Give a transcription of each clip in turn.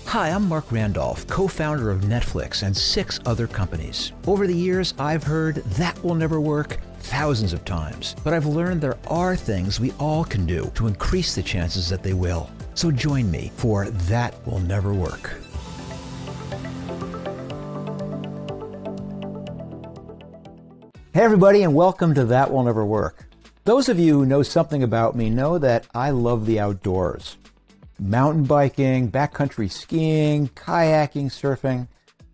Hi, I'm Marc Randolph, co-founder of Netflix and 6 other companies. Over the years, I've heard that will never work thousands of times, but I've learned there are things we all can do to increase the chances that they will. So join me for That Will Never Work. Hey everybody, and welcome to That Will Never Work. Those of you who know something about me know that I love the outdoors. Mountain biking, backcountry skiing, kayaking, surfing,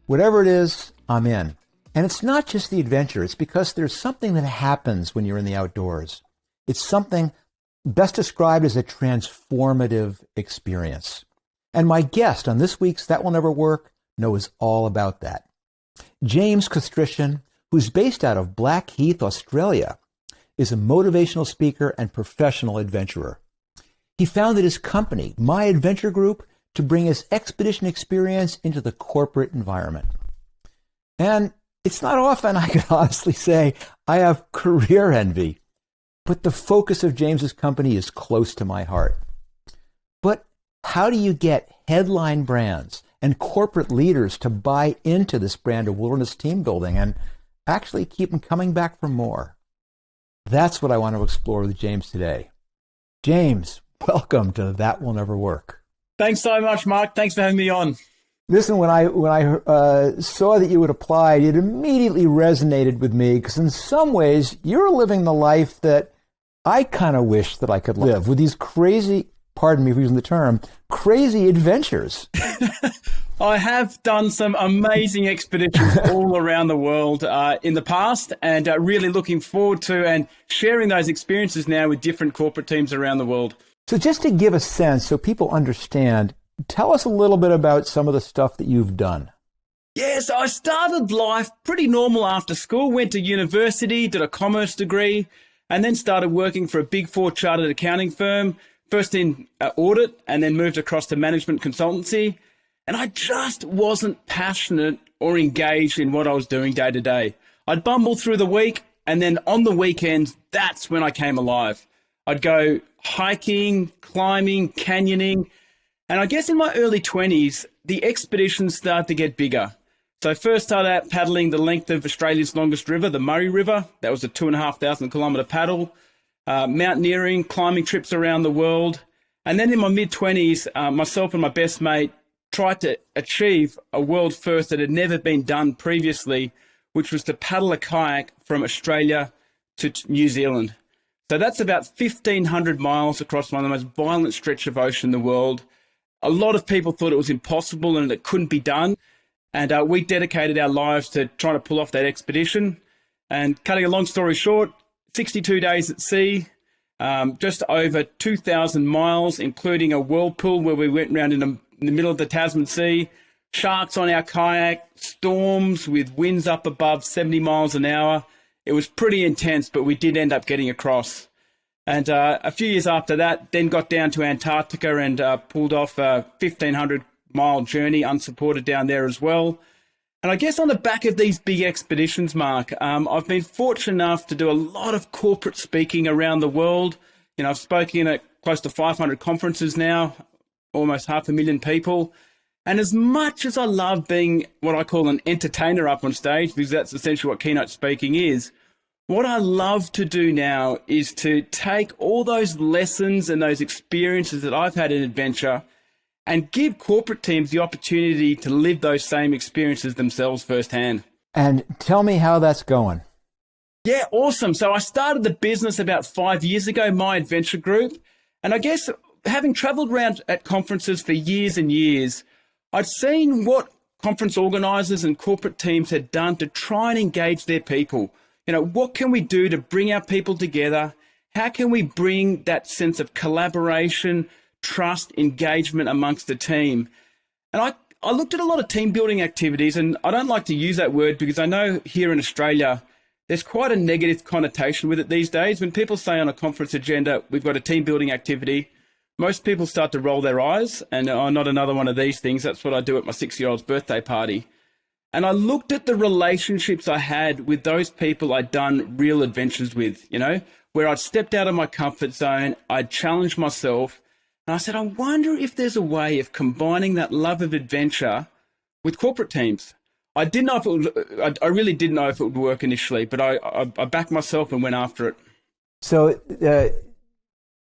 whatever it is, I'm in. And it's not just the adventure, it's because there's something that happens when you're in the outdoors. It's something best described as a transformative experience. And my guest on this week's That Will Never Work knows all about that. James Kostrician, who's based out of Blackheath, Australia, is a motivational speaker and professional adventurer. He founded his company, My Adventure Group, to bring his expedition experience into the corporate environment. And it's not often I can honestly say I have career envy, but the focus of James's company is close to my heart. But how do you get headline brands and corporate leaders to buy into this brand of wilderness team building and actually keep them coming back for more? That's what I want to explore with James today. James, welcome to That Will Never Work. Thanks so much, Marc. Thanks for having me on. Listen, when I saw that you had applied, it immediately resonated with me because in some ways you're living the life that I kind of wish that I could live with these crazy, pardon me for using the term, crazy adventures. I have done some amazing expeditions all around the world in the past and really looking forward to and sharing those experiences now with different corporate teams around the world. So just to give a sense so people understand, tell us a little bit about some of the stuff that you've done. Yeah, so I started life pretty normal after school, went to university, did a commerce degree, and then started working for a Big Four chartered accounting firm, first in audit and then moved across to management consultancy. And I just wasn't passionate or engaged in what I was doing day to day. I'd bumble through the week, and then on the weekends, that's when I came alive. I'd go hiking, climbing, canyoning, and I guess in my early 20s, the expeditions started to get bigger. So I first started out paddling the length of Australia's longest river, the Murray River. That was a 2,500 kilometre paddle. Mountaineering, climbing trips around the world. And then in my mid-20s, myself and my best mate tried to achieve a world first that had never been done previously, which was to paddle a kayak from Australia to New Zealand. So that's about 1,500 miles across one of the most violent stretch of ocean in the world. A lot of people thought it was impossible and it couldn't be done. And we dedicated our lives to trying to pull off that expedition. And cutting a long story short, 62 days at sea, just over 2,000 miles, including a whirlpool where we went around in the middle of the Tasman Sea, sharks on our kayak, storms with winds up above 70 miles an hour. It was pretty intense, but we did end up getting across. And a few years after that, then got down to Antarctica and pulled off a 1,500-mile journey unsupported down there as well. And I guess on the back of these big expeditions, Marc, I've been fortunate enough to do a lot of corporate speaking around the world. You know, I've spoken at close to 500 conferences now, almost 500,000 people. And as much as I love being what I call an entertainer up on stage, because that's essentially what keynote speaking is, what I love to do now is to take all those lessons and those experiences that I've had in adventure and give corporate teams the opportunity to live those same experiences themselves firsthand. And tell me how that's going. Yeah, awesome. So I started the business about 5 years ago, My Adventure Group. And I guess having traveled around at conferences for years and years, I'd seen what conference organizers and corporate teams had done to try and engage their people. You know, what can we do to bring our people together? How can we bring that sense of collaboration, trust, engagement amongst the team? And I looked at a lot of team building activities, and I don't like to use that word because I know here in Australia, there's quite a negative connotation with it these days. When people say on a conference agenda, we've got a team building activity, most people start to roll their eyes and, oh, not another one of these things. That's what I do at my 6-year-old's birthday party. And I looked at the relationships I had with those people I'd done real adventures with, you know, where I'd stepped out of my comfort zone, I'd challenged myself, And I said, I wonder if there's a way of combining that love of adventure with corporate teams. I didn't know if it would, I really didn't know if it would work initially, but I backed myself and went after it. So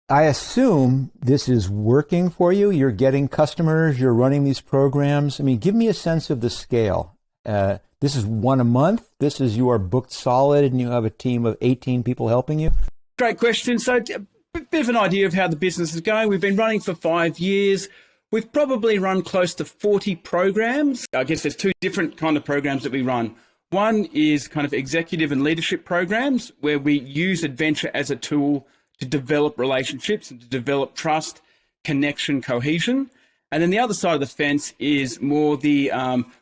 I assume this is working for you. You're getting customers, you're running these programs. I mean, give me a sense of the scale. This is one a month. This is you are booked solid and you have a team of 18 people helping you. Great question. So a bit of an idea of how the business is going. We've been running for 5 years. We've probably run close to 40 programs. I guess there's two different kind of programs that we run. One is kind of executive and leadership programs where we use adventure as a tool to develop relationships and to develop trust, connection, cohesion. And then the other side of the fence is more the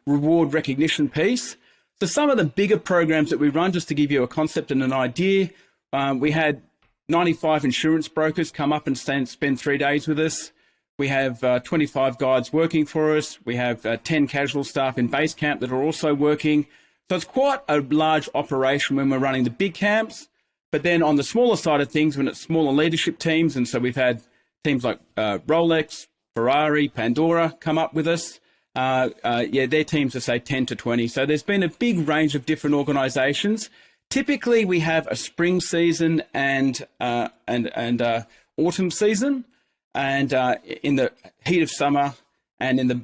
reward recognition piece. So some of the bigger programs that we run, just to give you a concept and an idea, we had 95 insurance brokers come up and spend 3 days with us. We have 25 guides working for us. We have 10 casual staff in base camp that are also working. So it's quite a large operation when we're running the big camps. But then on the smaller side of things, when it's smaller leadership teams, and so we've had teams like Rolex, Ferrari, Pandora come up with us. Their teams are, say, 10 to 20. So there's been a big range of different organizations. Typically, we have a spring season and autumn season. And in the heat of summer and in the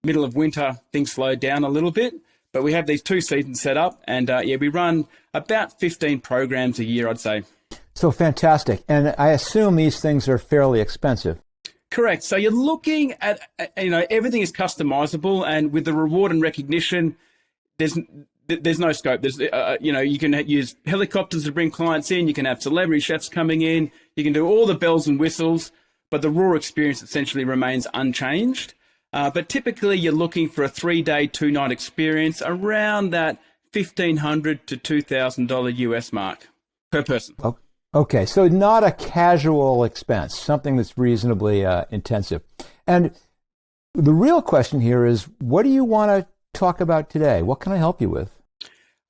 middle of winter, things slow down a little bit. But we have these 2 seasons set up. And we run about 15 programs a year, I'd say. So fantastic. And I assume these things are fairly expensive. Correct. So you're looking at, everything is customizable, and with the reward and recognition, there's no scope. There's, you can use helicopters to bring clients in. You can have celebrity chefs coming in. You can do all the bells and whistles, but the raw experience essentially remains unchanged. But typically you're looking for a 3-day, 2-night experience around that $1,500 to $2,000 US mark per person. Okay, so not a casual expense, something that's reasonably intensive. And the real question here is, what do you want to talk about today? What can I help you with?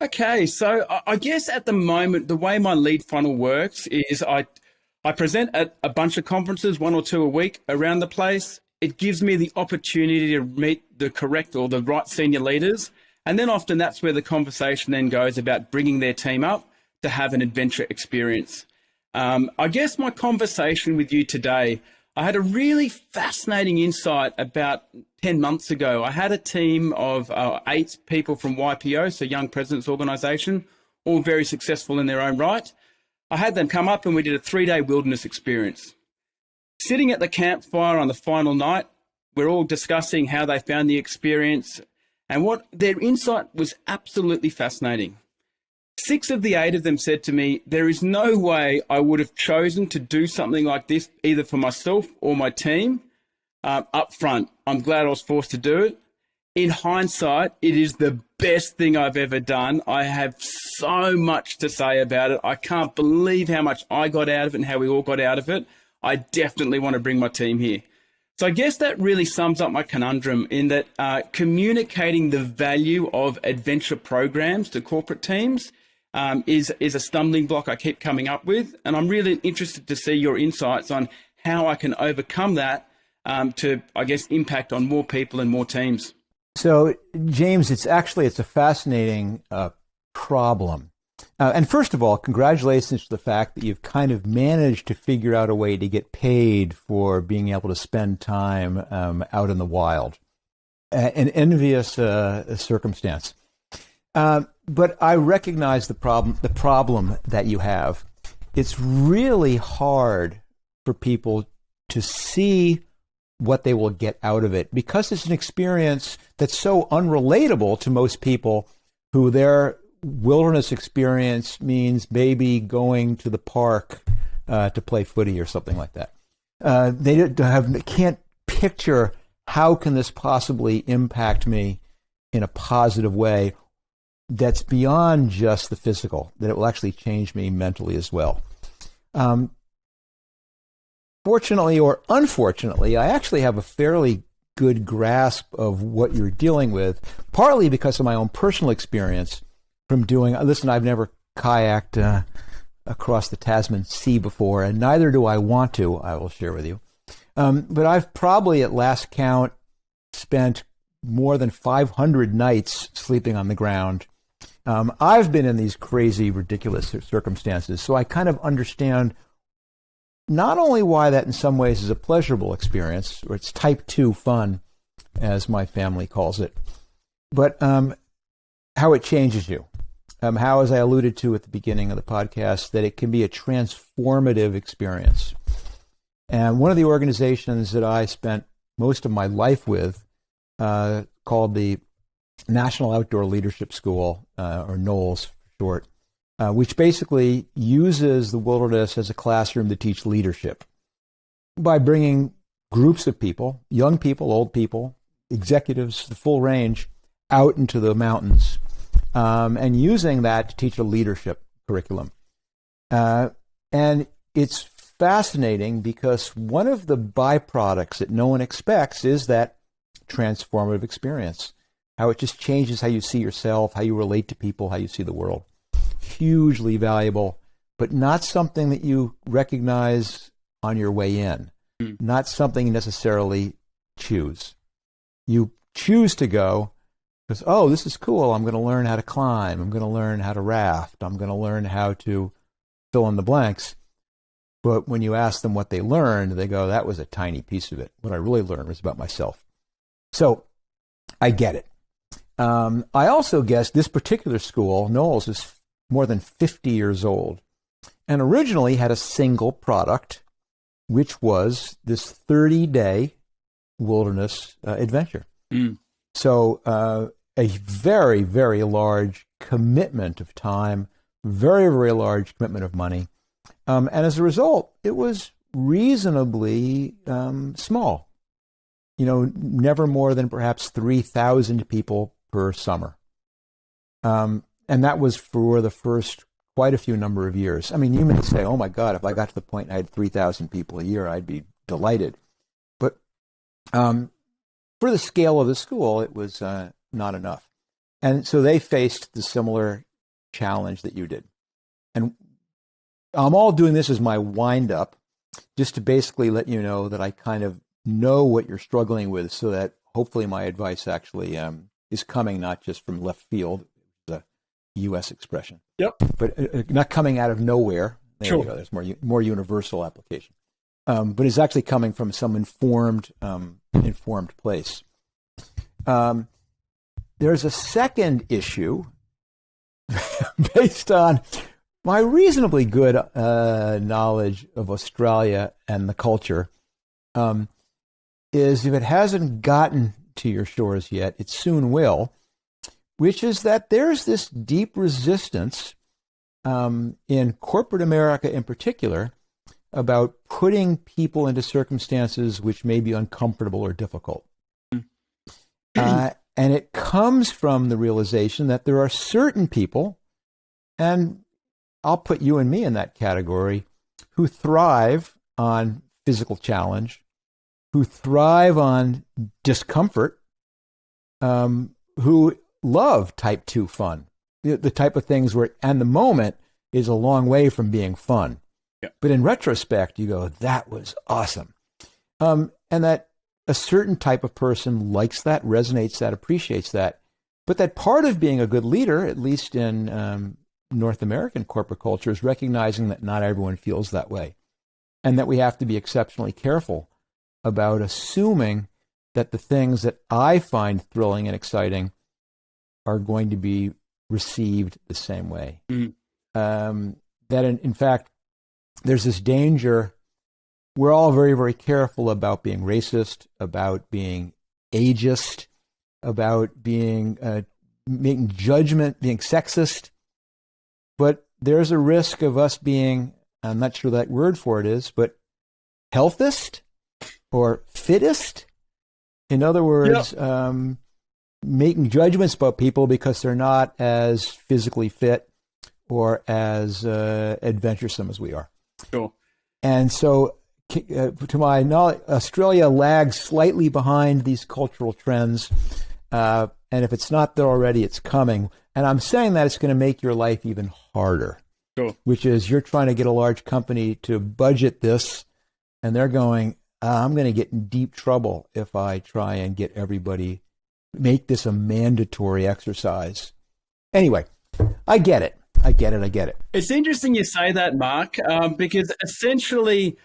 Okay, so I guess at the moment, the way my lead funnel works is I present at a bunch of conferences, 1 or 2 a week around the place. It gives me the opportunity to meet the correct or the right senior leaders. And then often that's where the conversation then goes about bringing their team up to have an adventure experience. I guess my conversation with you today, I had a really fascinating insight about 10 months ago. I had a team of 8 people from YPO, so Young Presidents Organization, all very successful in their own right. I had them come up and we did a 3-day wilderness experience. Sitting at the campfire on the final night, we're all discussing how they found the experience, and what their insight was absolutely fascinating. 6 of the 8 of them said to me, there is no way I would have chosen to do something like this, either for myself or my team, up front. I'm glad I was forced to do it. In hindsight, it is the best thing I've ever done. I have so much to say about it. I can't believe how much I got out of it and how we all got out of it. I definitely want to bring my team here. So I guess that really sums up my conundrum in that communicating the value of adventure programs to corporate teams is a stumbling block I keep coming up with. And I'm really interested to see your insights on how I can overcome that to, I guess, impact on more people and more teams. So, James, it's a fascinating problem. And first of all, congratulations to the fact that you've kind of managed to figure out a way to get paid for being able to spend time out in the wild. An envious circumstance. But I recognize the problem that you have. It's really hard for people to see what they will get out of it because it's an experience that's so unrelatable to most people who their wilderness experience means maybe going to the park to play footy or something like that. They can't picture how can this possibly impact me in a positive way that's beyond just the physical, that it will actually change me mentally as well. Fortunately or unfortunately, I actually have a fairly good grasp of what you're dealing with, partly because of my own personal experience from doing, listen, I've never kayaked across the Tasman Sea before, and neither do I want to, I will share with you. But I've probably at last count spent more than 500 nights sleeping on the ground. I've been in these crazy, ridiculous circumstances, so I kind of understand not only why that in some ways is a pleasurable experience, or it's type 2 fun, as my family calls it, but how it changes you. How, as I alluded to at the beginning of the podcast, that it can be a transformative experience. And one of the organizations that I spent most of my life with, called the National Outdoor Leadership School, or Knowles for short, which basically uses the wilderness as a classroom to teach leadership by bringing groups of people, young people, old people, executives, the full range, out into the mountains, and using that to teach a leadership curriculum. And it's fascinating because one of the byproducts that no one expects is that transformative experience, how it just changes how you see yourself, how you relate to people, how you see the world. Hugely valuable, but not something that you recognize on your way in, not something you necessarily choose. You choose to go because, oh, this is cool. I'm going to learn how to climb. I'm going to learn how to raft. I'm going to learn how to fill in the blanks. But when you ask them what they learned, they go, that was a tiny piece of it. What I really learned was about myself. So I get it. I also guess this particular school, Knowles, is more than 50 years old and originally had a single product, which was this 30-day wilderness adventure. So a very, very large commitment of time, very, very large commitment of money. And as a result, it was reasonably small. Never more than perhaps 3,000 people per summer. And that was for the first quite a few number of years. I mean, you may say, oh my God, if I got to the point I had 3,000 people a year, I'd be delighted. But for the scale of the school, it was not enough. And so they faced the similar challenge that you did. And I'm all doing this as my wind up, just to basically let you know that I kind of know what you're struggling with, so that hopefully my advice actually is coming not just from left field, the U.S. expression. Yep. But not coming out of nowhere. There Sure. you go. There's more universal application. But it's actually coming from some informed place. There's a second issue based on my reasonably good knowledge of Australia and the culture. Is if it hasn't gotten to your shores yet, it soon will, which is that there's this deep resistance in corporate America in particular about putting people into circumstances which may be uncomfortable or difficult. And it comes from the realization that there are certain people, and I'll put you and me in that category, who thrive on physical challenge, who thrive on discomfort, who love type 2 fun, the type of things where, and the moment is a long way from being fun. Yeah. But in retrospect, you go, that was awesome. And that a certain type of person likes that, resonates that, appreciates that. But that part of being a good leader, at least in North American corporate culture, is recognizing that not everyone feels that way. And that we have to be exceptionally careful about assuming that the things that I find thrilling and exciting are going to be received the same way. That in fact, there's this danger. We're all very, very careful about being racist, about being ageist, about being making judgment, being sexist. But there's a risk of us being, I'm not sure that word for it is, but healthist or fittest. In other words, making judgments about people because they're not as physically fit or as adventuresome as we are. Sure. And so, to my knowledge, Australia lags slightly behind these cultural trends. And if it's not there already, it's coming. And I'm saying that it's going to make your life even harder. Sure. Which is, you're trying to get a large company to budget this, and they're going, I'm going to get in deep trouble if I try and get everybody, make this a mandatory exercise. Anyway, I get it. It's interesting you say that, Marc, because essentially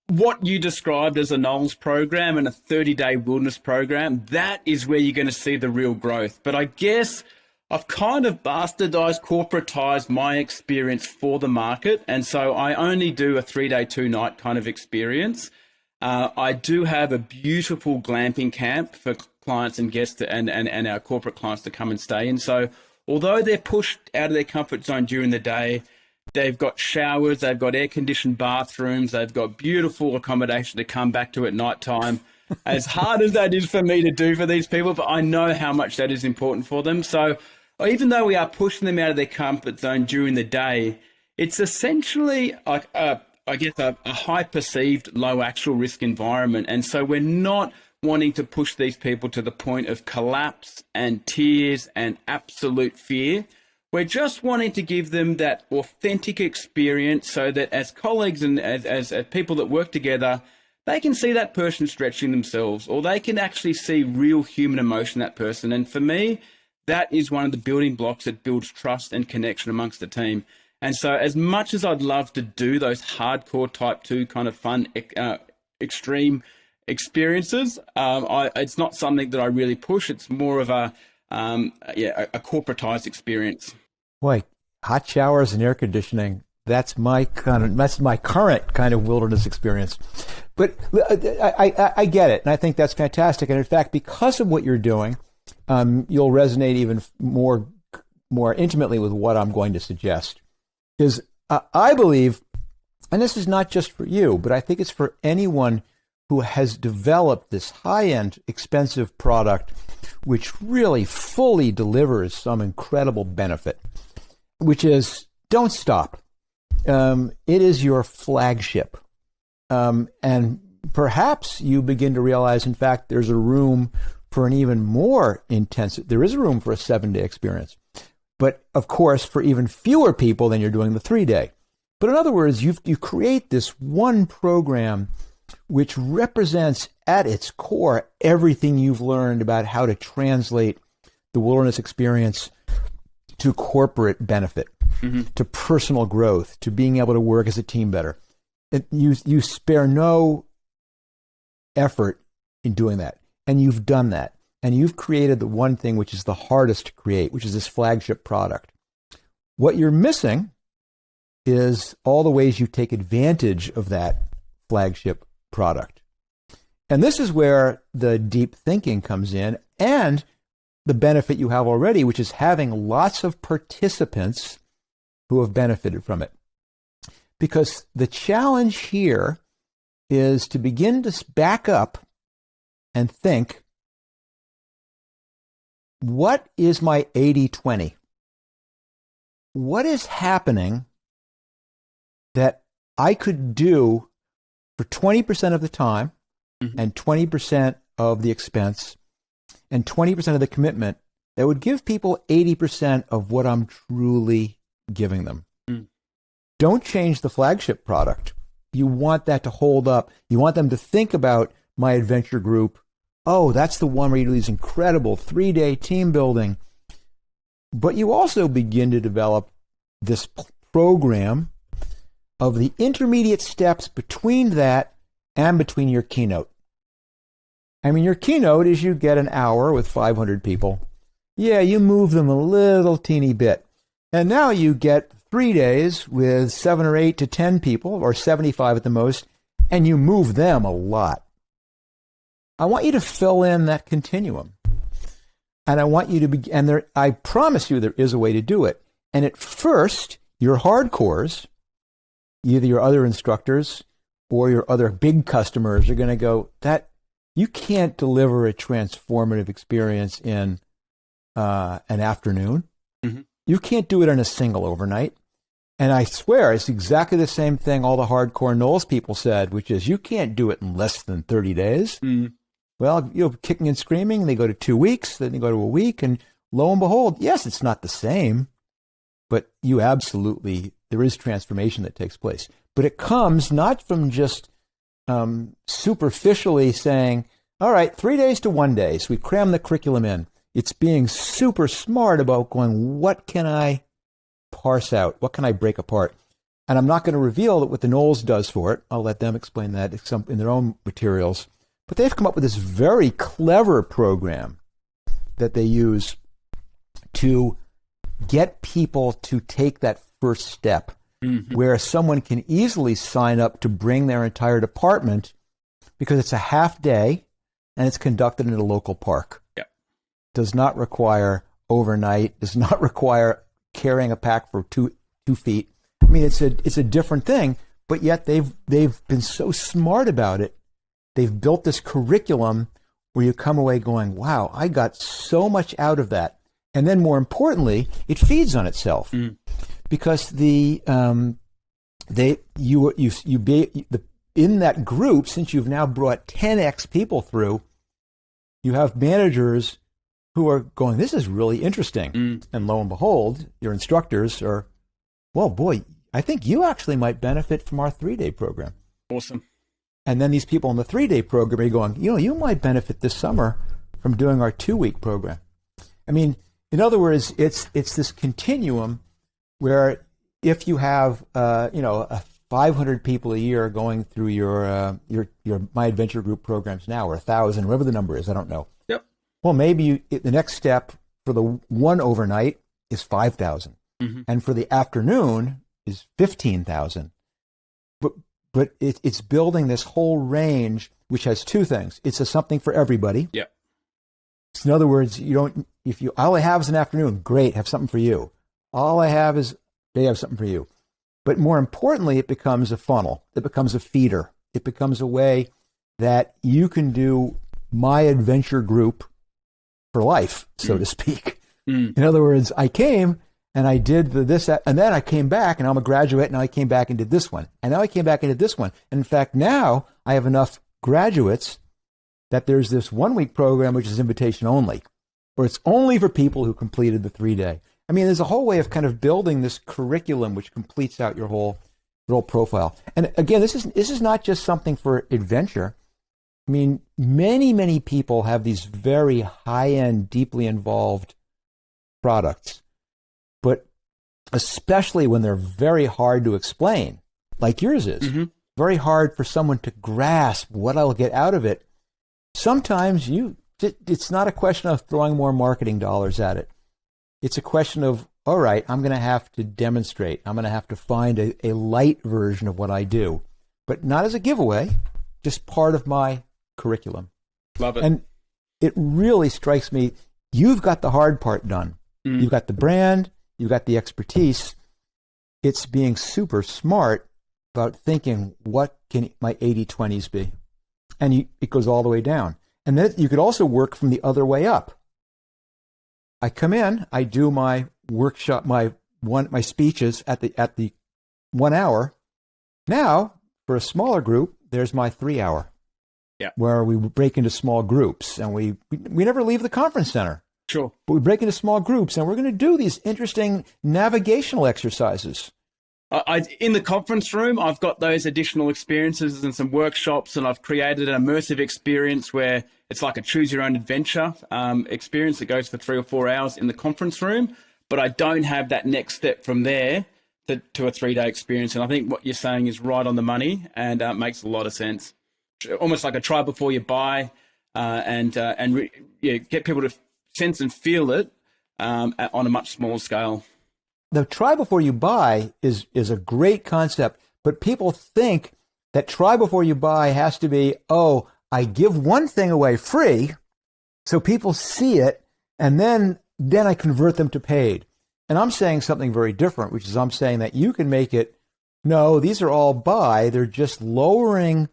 what you described as a Knowles program and a 30-day wilderness program, that is where you're going to see the real growth. But I guess I've kind of bastardized, corporatized my experience for the market. And so I only do a 3-day, 2-night kind of experience. I do have a beautiful glamping camp for clients and guests and our corporate clients to come and stay in. So although they're pushed out of their comfort zone during the day, they've got showers, they've got air-conditioned bathrooms, they've got beautiful accommodation to come back to at night time. As hard as that is for me to do for these people, but I know how much that is important for them. So even though we are pushing them out of their comfort zone during the day, it's essentially like a high perceived, low actual risk environment. And so we're not wanting to push these people to the point of collapse and tears and absolute fear. We're just wanting to give them that authentic experience so that as colleagues and as people that work together, they can see that person stretching themselves, or they can actually see real human emotion in that person. And for me, that is one of the building blocks that builds trust and connection amongst the team. And so as much as I'd love to do those hardcore type 2 kind of fun, extreme experiences, it's not something that I really push. It's more of a corporatized experience. Boy, hot showers and air conditioning, that's my current kind of wilderness experience. But I get it, and I think that's fantastic. And in fact, because of what you're doing, you'll resonate even more intimately with what I'm going to suggest. Is I believe, and this is not just for you, but I think it's for anyone who has developed this high-end, expensive product, which really fully delivers some incredible benefit, which is don't stop. It is your flagship. And perhaps you begin to realize, in fact, there's a room for an even more intensive, there is a room for a 7-day experience. But of course, for even fewer people than you're doing the 3-day. But in other words, you create this one program which represents at its core everything you've learned about how to translate the wilderness experience to corporate benefit, to personal growth, to being able to work as a team better. You spare no effort in doing that. And you've done that. And you've created the one thing which is the hardest to create, which is this flagship product. What you're missing is all the ways you take advantage of that flagship product. And this is where the deep thinking comes in, and the benefit you have already, which is having lots of participants who have benefited from it. Because the challenge here is to begin to back up and think, what is my 80-20? What is happening that I could do for 20% of the time and 20% of the expense and 20% of the commitment that would give people 80% of what I'm truly giving them? Don't change the flagship product. You want that to hold up. You want them to think about my adventure group. Oh, that's the one where you do these incredible 3-day team building. But you also begin to develop this program of the intermediate steps between that and between your keynote. I mean, your keynote is you get an hour with 500 people. Yeah, you move them a little teeny bit. And now you get 3 days with 7 or 8 to 10 people, or 75 at the most, and you move them a lot. I want you to fill in that continuum. And I want you to be, and there, I promise you there is a way to do it. And at first, your hardcores, either your other instructors or your other big customers, are going to go, that you can't deliver a transformative experience in an afternoon. You can't do it in a single overnight. And I swear it's exactly the same thing all the hardcore Knowles people said, which is you can't do it in less than 30 days. Well, you know, kicking and screaming, they go to 2 weeks, then they go to a week, and lo and behold, yes, it's not the same, but you absolutely, there is transformation that takes place. But it comes not from just superficially saying, all right, 3 days to 1 day. So we cram the curriculum in. It's being super smart about going, what can I parse out? What can I break apart? And I'm not going to reveal what the Knowles does for it. I'll let them explain that in their own materials. But they've come up with this very clever program that they use to get people to take that first step, where someone can easily sign up to bring their entire department because it's a half day and it's conducted in a local park. Yep. Does not require overnight, does not require carrying a pack for two feet. I mean, it's a different thing, but yet they've been so smart about it. They've built this curriculum where you come away going, wow, I got so much out of that. And then more importantly, it feeds on itself because in that group, since you've now brought 10x people through, you have managers who are going, this is really interesting. And lo and behold, your instructors are, well, boy, I think you actually might benefit from our 3-day program. Awesome. And then these people in the 3-day program are going, you might benefit this summer from doing our 2-week program. I mean, in other words, it's this continuum where if you have 500 people a year going through your My Adventure Group programs now, or 1,000, whatever the number is, I don't know. Yep. Well, maybe the next step for the one overnight is 5,000, and for the afternoon is 15,000. But it's building this whole range, which has two things. It's something for everybody. Yep. So in other words, all I have is an afternoon, great, have something for you. All I have is they have something for you. But more importantly, it becomes a funnel. It becomes a feeder. It becomes a way that you can do My Adventure Group for life, so to speak. In other words, I came and I did this, and then I came back and I'm a graduate, and I came back and did this one. And now I came back and did this one. And in fact, now I have enough graduates that there's this 1-week program, which is invitation only, or it's only for people who completed the 3-day. I mean, there's a whole way of kind of building this curriculum which completes out your whole profile. And again, this is not just something for adventure. I mean, many, many people have these very high-end, deeply involved products, but especially when they're very hard to explain, like yours is, very hard for someone to grasp what I'll get out of it. Sometimes it's not a question of throwing more marketing dollars at it. It's a question of, all right, I'm going to have to demonstrate. I'm going to have to find a light version of what I do, but not as a giveaway, just part of my curriculum. Love it. And it really strikes me, you've got the hard part done. You've got the brand, you've got the expertise. It's being super smart about thinking, what can my 80/20s be? And it goes all the way down. And then you could also work from the other way up. I come in, I do my workshop, my speeches at the 1 hour. Now, for a smaller group, there's my 3 hour. Yeah. Where we break into small groups, and we never leave the conference center. Sure. But we break into small groups, and we're going to do these interesting navigational exercises. In the conference room, I've got those additional experiences and some workshops, and I've created an immersive experience where it's like a choose-your-own-adventure experience that goes for 3 or 4 hours in the conference room, but I don't have that next step from there to a 3-day experience. And I think what you're saying is right on the money and makes a lot of sense. Almost like a try before you buy, and get people to sense and feel it on a much smaller scale. The try before you buy is a great concept, but people think that try before you buy has to be, oh, I give one thing away free so people see it, and then I convert them to paid. And I'm saying something very different, which is I'm saying that you can make it, no, these are all buy, they're just lowering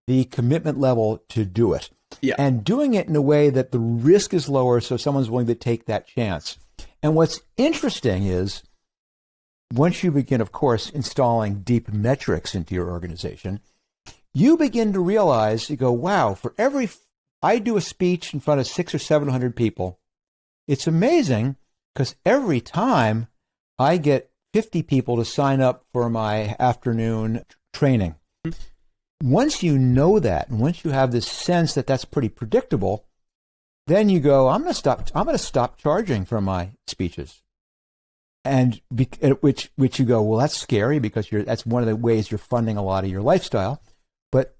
the commitment level to do it. Yeah. And doing it in a way that the risk is lower so someone's willing to take that chance. And what's interesting is, once you begin, of course, installing deep metrics into your organization, you begin to realize, you go, wow, for every, I do a speech in front of 600 or 700 people, it's amazing because every time I get 50 people to sign up for my afternoon training. once you know that, and once you have this sense that that's pretty predictable, then you go, I'm going to stop charging for my speeches. And which you go, well, that's scary because that's one of the ways you're funding a lot of your lifestyle. But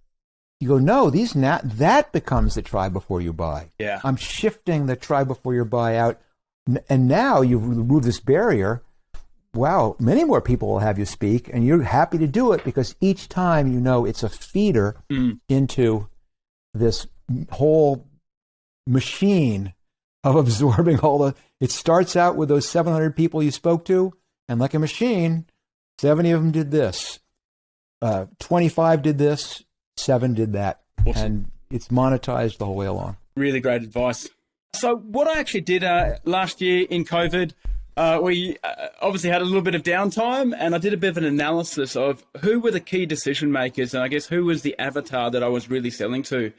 you go, no, that becomes the try before you buy. Yeah. I'm shifting the try before you buy out. And now you've removed this barrier. Wow, many more people will have you speak, and you're happy to do it because each time you know it's a feeder into this whole machine of absorbing it starts out with those 700 people you spoke to, and like a machine, 70 of them did this, 25 did this, 7 did that. Awesome. And it's monetized the whole way along. Really great advice. So what I actually did last year in COVID, we obviously had a little bit of downtime, and I did a bit of an analysis of who were the key decision makers, and I guess who was the avatar that I was really selling to.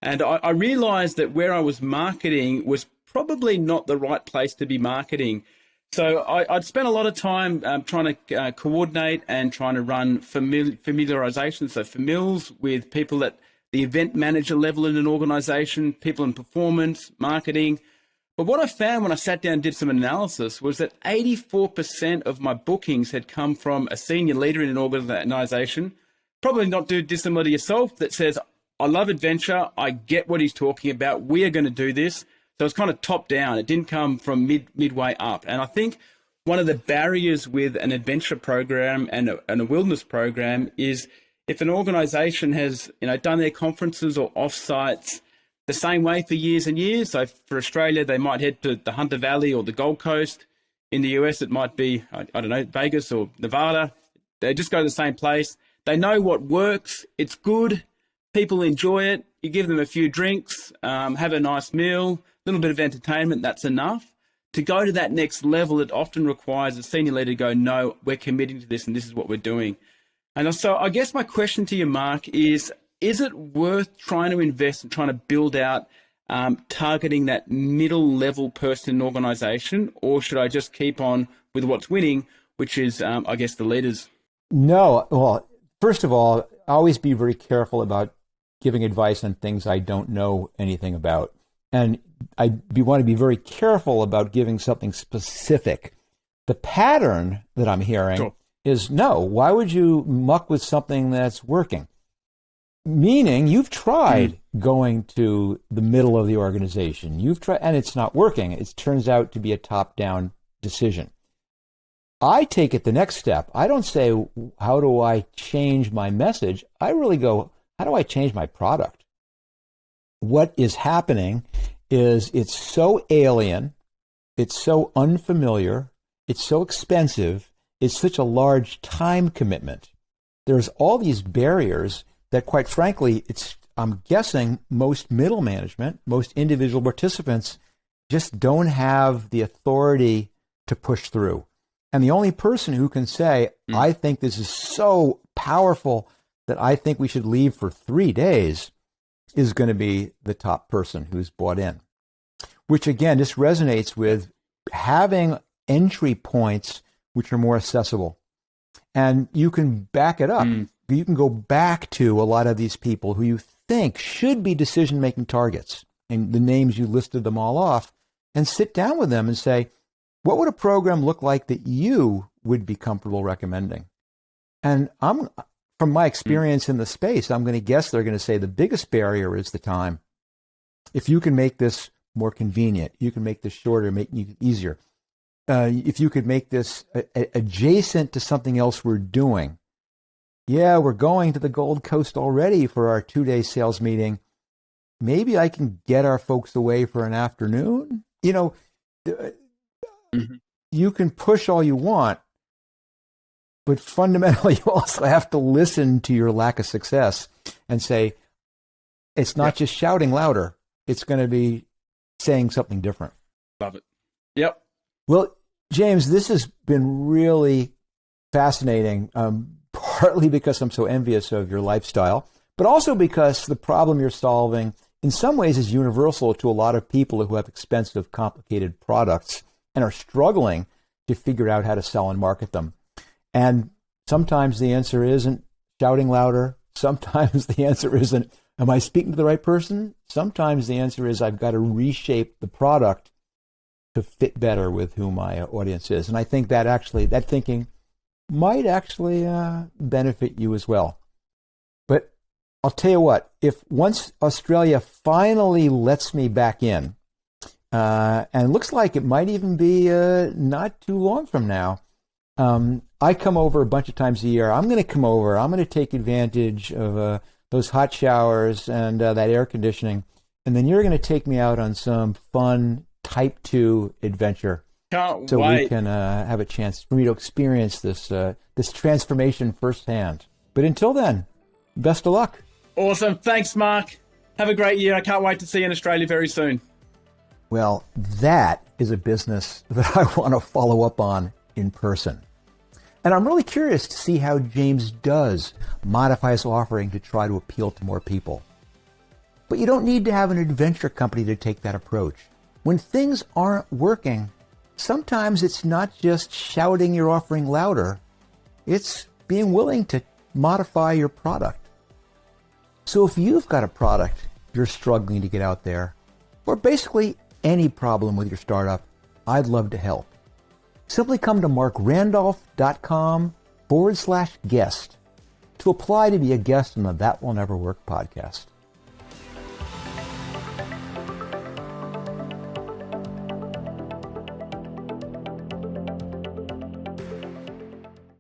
And I realized that where I was marketing was probably not the right place to be marketing. So I'd spent a lot of time trying to coordinate and trying to run familiarization, so familiars with people at the event manager level in an organization, people in performance, marketing. But what I found when I sat down and did some analysis was that 84% of my bookings had come from a senior leader in an organization, probably not too dissimilar to yourself, that says, I love adventure. I get what he's talking about. We are going to do this. So it's kind of top down. It didn't come from midway up. And I think one of the barriers with an adventure program and a wilderness program is if an organization has, done their conferences or offsites the same way for years and years. So for Australia, they might head to the Hunter Valley or the Gold Coast. In the US, it might be, I don't know, Vegas or Nevada. They just go to the same place. They know what works. It's good. People enjoy it. You give them a few drinks, have a nice meal, a little bit of entertainment. That's enough. To go to that next level, it often requires a senior leader to go, no, we're committing to this and this is what we're doing. And so I guess my question to you, Marc, is it worth trying to invest and trying to build out targeting that middle level person in an organization, or should I just keep on with what's winning, which is, I guess, the leaders? No. Well, first of all, always be very careful about giving advice on things I don't know anything about. And want to be very careful about giving something specific. The pattern that I'm hearing is no, why would you muck with something that's working? Meaning you've tried going to the middle of the organization. You've tried, and it's not working. It turns out to be a top-down decision. I take it the next step. I don't say, how do I change my message? I really go, how do I change my product? What is happening is it's so alien, it's so unfamiliar, it's so expensive, it's such a large time commitment. There's all these barriers that, quite frankly, I'm guessing most middle management, most individual participants just don't have the authority to push through. And the only person who can say, I think this is so powerful that I think we should leave for 3 days is going to be the top person who's bought in. Which, again, just resonates with having entry points which are more accessible. And you can back it up. You can go back to a lot of these people who you think should be decision-making targets, and the names you listed them all off, and sit down with them and say, what would a program look like that you would be comfortable recommending? And from my experience in the space, I'm going to guess they're going to say the biggest barrier is the time. If you can make this more convenient, you can make this shorter, make it easier. If you could make this adjacent to something else we're doing. Yeah, we're going to the Gold Coast already for our 2-day sales meeting. Maybe I can get our folks away for an afternoon. You can push all you want, but fundamentally you also have to listen to your lack of success and say, it's not just shouting louder. It's going to be saying something different. Love it. Yep. Well, James, this has been really fascinating, partly because I'm so envious of your lifestyle, but also because the problem you're solving in some ways is universal to a lot of people who have expensive, complicated products and are struggling to figure out how to sell and market them. And sometimes the answer isn't shouting louder. Sometimes the answer isn't, am I speaking to the right person? Sometimes the answer is, I've got to reshape the product to fit better with who my audience is. And I think that thinking might actually benefit you as well. But I'll tell you what, if once Australia finally lets me back in, and it looks like it might even be not too long from now, I come over a bunch of times a year. I'm going to come over. I'm going to take advantage of those hot showers and that air conditioning. And then you're going to take me out on some fun Type 2 adventure. Can't so wait. We can have a chance for me to experience this transformation firsthand. But until then, best of luck. Awesome. Thanks, Marc. Have a great year. I can't wait to see you in Australia very soon. Well, that is a business that I want to follow up on in person. And I'm really curious to see how James does modify his offering to try to appeal to more people. But you don't need to have an adventure company to take that approach. When things aren't working, sometimes it's not just shouting your offering louder, it's being willing to modify your product. So if you've got a product you're struggling to get out there, or basically any problem with your startup, I'd love to help. Simply come to marcrandolph.com/guest to apply to be a guest on the That Will Never Work podcast.